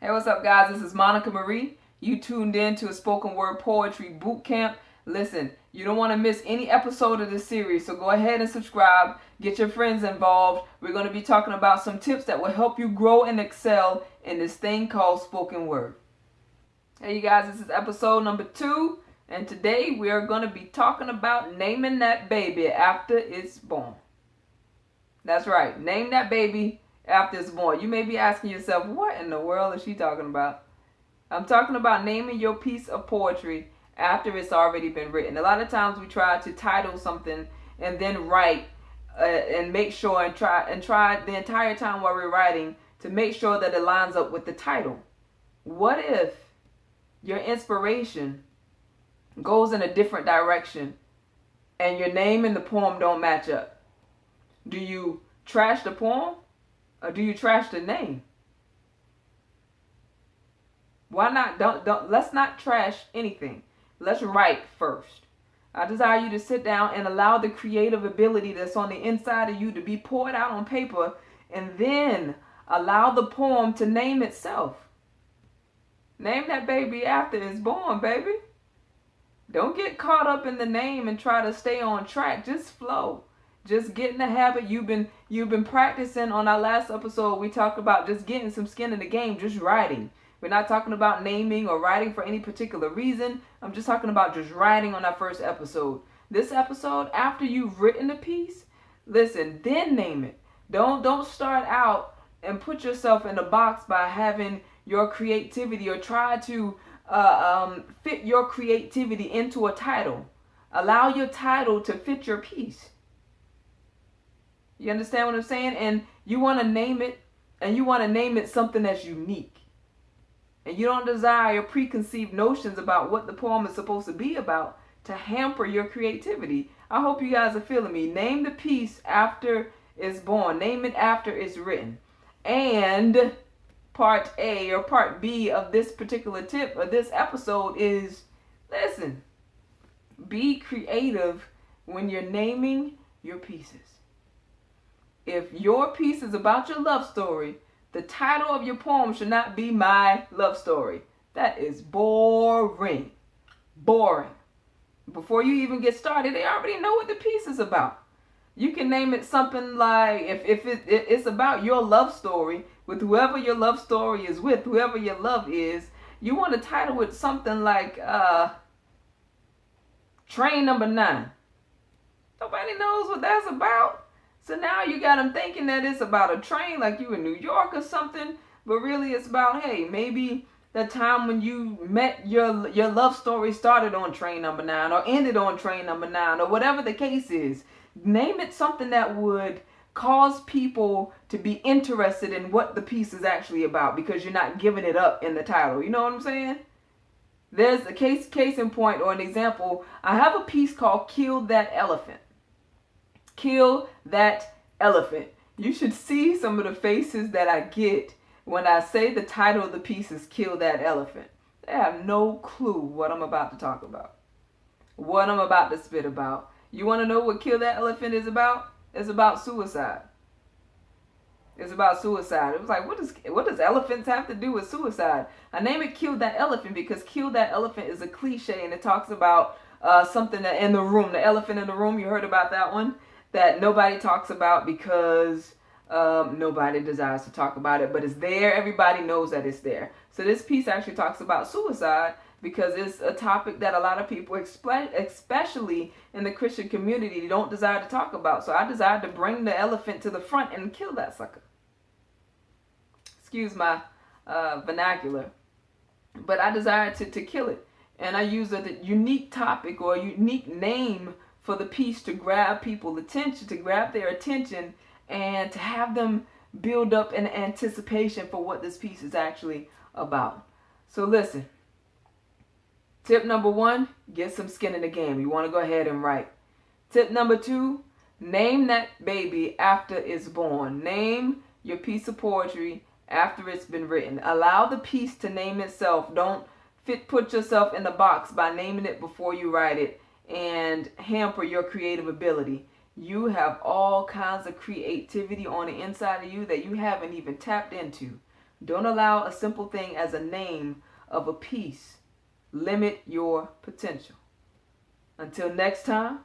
Hey, what's up, guys? This is Monica Marie. You tuned in to a spoken word poetry boot camp. Listen, you don't want to miss any episode of this series, so go ahead and subscribe. Get your friends involved. We're going to be talking about some tips that will help you grow and excel in this thing called spoken word. Hey, you guys, this is episode number 2, and today we are going to be talking about naming that baby after it's born. That's right, name that baby after it's born. You may be asking yourself, what in the world is she talking about? I'm talking about naming your piece of poetry after it's already been written. A lot of times we try to title something and then write and make sure and try the entire time while we're writing to make sure that it lines up with the title. What if your inspiration goes in a different direction and your name and the poem don't match up? Do you trash the poem or do you trash the name? Why not? Let's not trash anything. Let's write first. I desire you to sit down and allow the creative ability that's on the inside of you to be poured out on paper, and then allow the poem to name itself. Name that baby after it's born, baby. Don't get caught up in the name and try to stay on track. Just flow. Just get in the habit. You've been practicing. On our last episode, we talked about just getting some skin in the game, just writing. We're not talking about naming or writing for any particular reason. I'm just talking about just writing on our first episode. This episode, after you've written the piece, listen, then name it. Don't start out and put yourself in a box by having your creativity or try to fit your creativity into a title. Allow your title to fit your piece. You understand what I'm saying? And you want to name it, and you want to name it something that's unique. And you don't desire preconceived notions about what the poem is supposed to be about to hamper your creativity. I hope you guys are feeling me. Name the piece after it's born. Name it after it's written. And part A or part B of this particular tip or this episode is, listen, be creative when you're naming your pieces. If your piece is about your love story, the title of your poem should not be My Love Story. That is boring. Boring. Before you even get started, they already know what the piece is about. You can name it something like, if it's about your love story with whoever your love story is with, whoever your love is, you want to title it something like Train Number 9. Nobody knows what that's about. So now you got them thinking that it's about a train, like you in New York or something, but really it's about, hey, maybe the time when you met your love story started on train number 9 or ended on train number 9 or whatever the case is. Name it something that would cause people to be interested in what the piece is actually about, because you're not giving it up in the title. You know what I'm saying? There's a case in point or an example. I have a piece called Kill That Elephant. Kill that elephant. You should see some of the faces that I get when I say the title of the piece is Kill That Elephant. They have no clue what I'm about to talk about, what I'm about to spit about. You want to know what Kill That Elephant is about? It's about suicide. It's about suicide. It was like, what does elephants have to do with suicide? I name it Kill That Elephant because kill that elephant is a cliche, and it talks about something that in the room, the elephant in the room. You heard about that one? That nobody talks about because nobody desires to talk about it, but it's there. Everybody knows that it's there. So this piece actually talks about suicide because it's a topic that a lot of people, especially in the Christian community, don't desire to talk about. So I decided to bring the elephant to the front and kill that sucker. Excuse my vernacular. But I desired to kill it. And I used a unique topic or a unique name for the piece to grab people's attention, to grab their attention, and to have them build up an anticipation for what this piece is actually about. So listen, tip number 1, get some skin in the game. You want to go ahead and write. Tip number 2, name that baby after it's born. Name your piece of poetry after it's been written. Allow the piece to name itself. Don't put yourself in the box by naming it before you write it and hamper your creative ability. You have all kinds of creativity on the inside of you that you haven't even tapped into. Don't allow a simple thing as a name of a piece limit your potential. Until next time,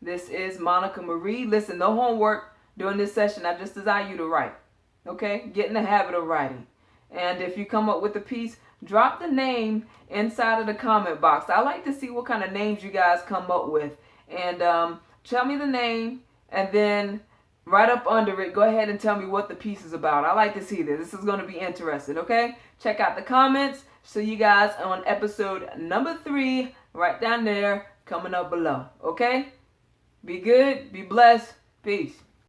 this is Monica Marie. Listen, no homework during this session. I just desire you to write. Okay? Get in the habit of writing. And if you come up with a piece, drop the name inside of the comment box. I like to see what kind of names you guys come up with. And tell me the name, and then right up under it, go ahead and tell me what the piece is about. I like to see this. This is going to be interesting, okay? Check out the comments. See you guys on episode number 3, right down there, coming up below, okay? Be good, be blessed, peace.